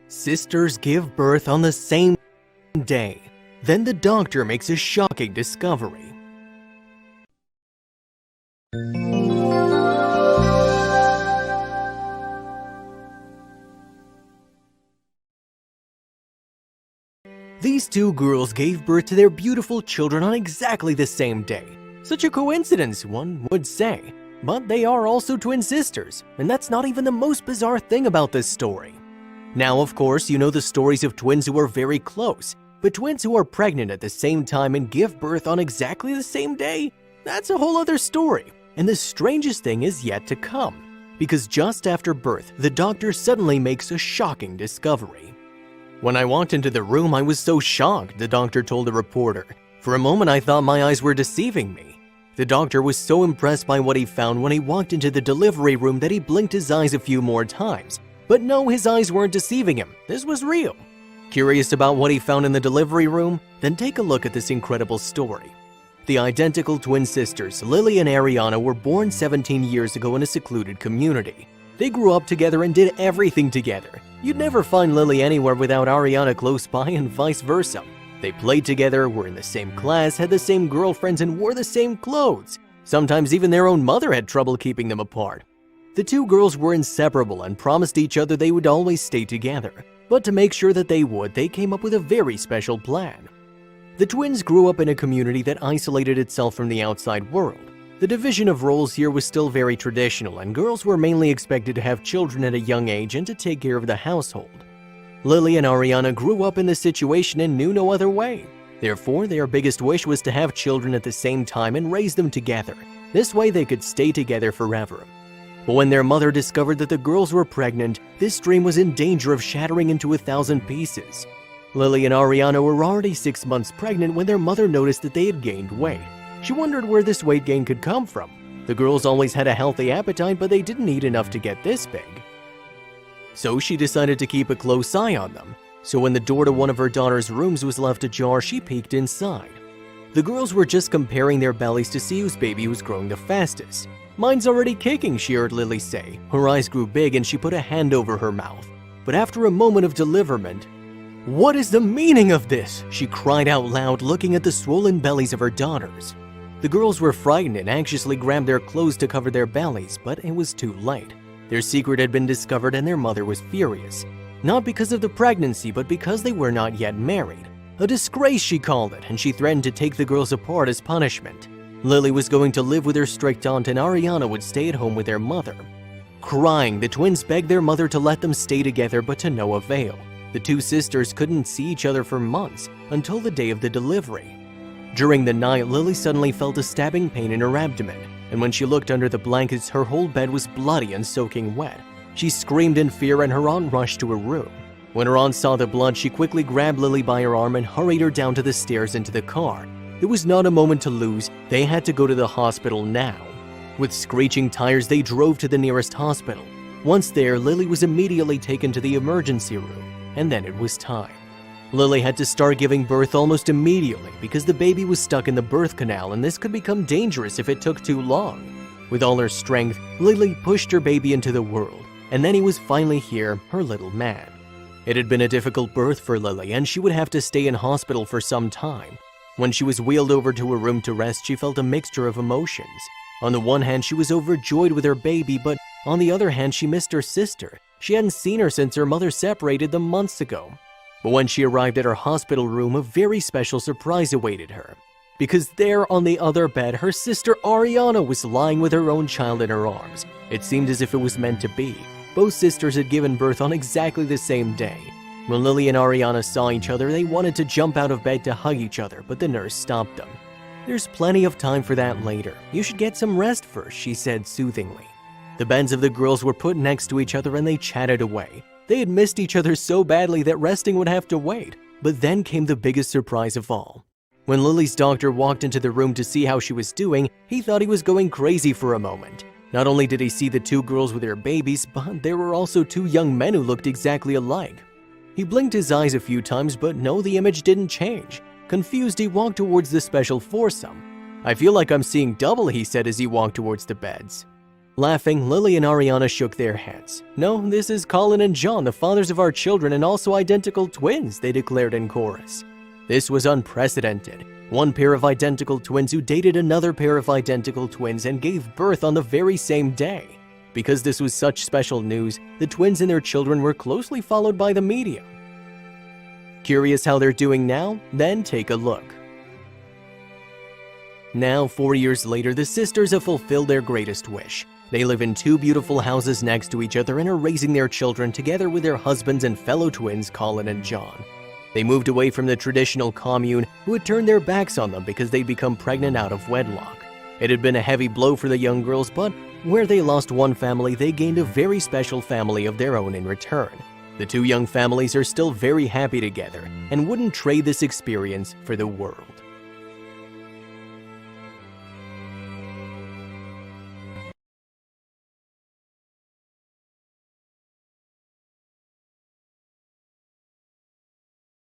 Sisters give birth on the same day. Then the doctor makes a shocking discovery. These two girls gave birth to their beautiful children on exactly the same day. Such a coincidence, one would say. But they are also twin sisters, and that's not even the most bizarre thing about this story. Now, of course, you know the stories of twins who are very close, but twins who are pregnant at the same time and give birth on exactly the same day? That's a whole other story, and the strangest thing is yet to come. Because just after birth, the doctor suddenly makes a shocking discovery. "When I walked into the room, I was so shocked," the doctor told the reporter. "For a moment, I thought my eyes were deceiving me." The doctor was so impressed by what he found when he walked into the delivery room that he blinked his eyes a few more times. But no, his eyes weren't deceiving him. This was real. Curious about what he found in the delivery room? Then take a look at this incredible story. The identical twin sisters, Lily and Ariana, were born 17 years ago in a secluded community. They grew up together and did everything together. You'd never find Lily anywhere without Ariana close by and vice versa. They played together, were in the same class, had the same girlfriends, and wore the same clothes. Sometimes even their own mother had trouble keeping them apart. The two girls were inseparable and promised each other they would always stay together. But to make sure that they would, they came up with a very special plan. The twins grew up in a community that isolated itself from the outside world. The division of roles here was still very traditional, and girls were mainly expected to have children at a young age and to take care of the household. Lily and Ariana grew up in this situation and knew no other way. Therefore, their biggest wish was to have children at the same time and raise them together. This way they could stay together forever. But when their mother discovered that the girls were pregnant, this dream was in danger of shattering into 1,000 pieces. Lily and Ariana were already 6 months pregnant when their mother noticed that they had gained weight. She wondered where this weight gain could come from. The girls always had a healthy appetite, but they didn't eat enough to get this big. So she decided to keep a close eye on them. So when the door to one of her daughter's rooms was left ajar, she peeked inside. The girls were just comparing their bellies to see whose baby was growing the fastest. "Mine's already kicking," she heard Lily say. Her eyes grew big and she put a hand over her mouth. But after a moment of bewilderment, "What is the meaning of this?" she cried out loud, looking at the swollen bellies of her daughters. The girls were frightened and anxiously grabbed their clothes to cover their bellies, but it was too late. Their secret had been discovered and their mother was furious. Not because of the pregnancy, but because they were not yet married. A disgrace, she called it, and she threatened to take the girls apart as punishment. Lily was going to live with her strict aunt and Ariana would stay at home with their mother. Crying, the twins begged their mother to let them stay together, but to no avail. The two sisters couldn't see each other for months, until the day of the delivery. During the night, Lily suddenly felt a stabbing pain in her abdomen, and when she looked under the blankets, her whole bed was bloody and soaking wet. She screamed in fear and her aunt rushed to her room. When her aunt saw the blood, she quickly grabbed Lily by her arm and hurried her down to the stairs into the car. It was not a moment to lose. They had to go to the hospital now. With screeching tires, they drove to the nearest hospital. Once there, Lily was immediately taken to the emergency room, and then it was time. Lily had to start giving birth almost immediately because the baby was stuck in the birth canal and this could become dangerous if it took too long. With all her strength, Lily pushed her baby into the world, and then he was finally here, her little man. It had been a difficult birth for Lily and she would have to stay in hospital for some time. When she was wheeled over to her room to rest, she felt a mixture of emotions. On the one hand, she was overjoyed with her baby, but on the other hand, she missed her sister. She hadn't seen her since her mother separated them months ago. But when she arrived at her hospital room, a very special surprise awaited her. Because there on the other bed, her sister Ariana was lying with her own child in her arms. It seemed as if it was meant to be. Both sisters had given birth on exactly the same day. When Lily and Ariana saw each other, they wanted to jump out of bed to hug each other, but the nurse stopped them. "There's plenty of time for that later. You should get some rest first," she said soothingly. The beds of the girls were put next to each other and they chatted away. They had missed each other so badly that resting would have to wait. But then came the biggest surprise of all. When Lily's doctor walked into the room to see how she was doing, he thought he was going crazy for a moment. Not only did he see the two girls with their babies, but there were also two young men who looked exactly alike. He blinked his eyes a few times, but no, the image didn't change. Confused, he walked towards the special foursome. "I feel like I'm seeing double," he said as he walked towards the beds. Laughing, Lily and Ariana shook their heads. "No, this is Colin and John, the fathers of our children and also identical twins," they declared in chorus. This was unprecedented. One pair of identical twins who dated another pair of identical twins and gave birth on the very same day. Because this was such special news, the twins and their children were closely followed by the media. Curious how they're doing now? Then take a look. Now, 4 years later, the sisters have fulfilled their greatest wish. They live in 2 beautiful houses next to each other and are raising their children together with their husbands and fellow twins, Colin and John. They moved away from the traditional commune, who had turned their backs on them because they'd become pregnant out of wedlock. It had been a heavy blow for the young girls, but where they lost one family, they gained a very special family of their own in return. The 2 young families are still very happy together and wouldn't trade this experience for the world.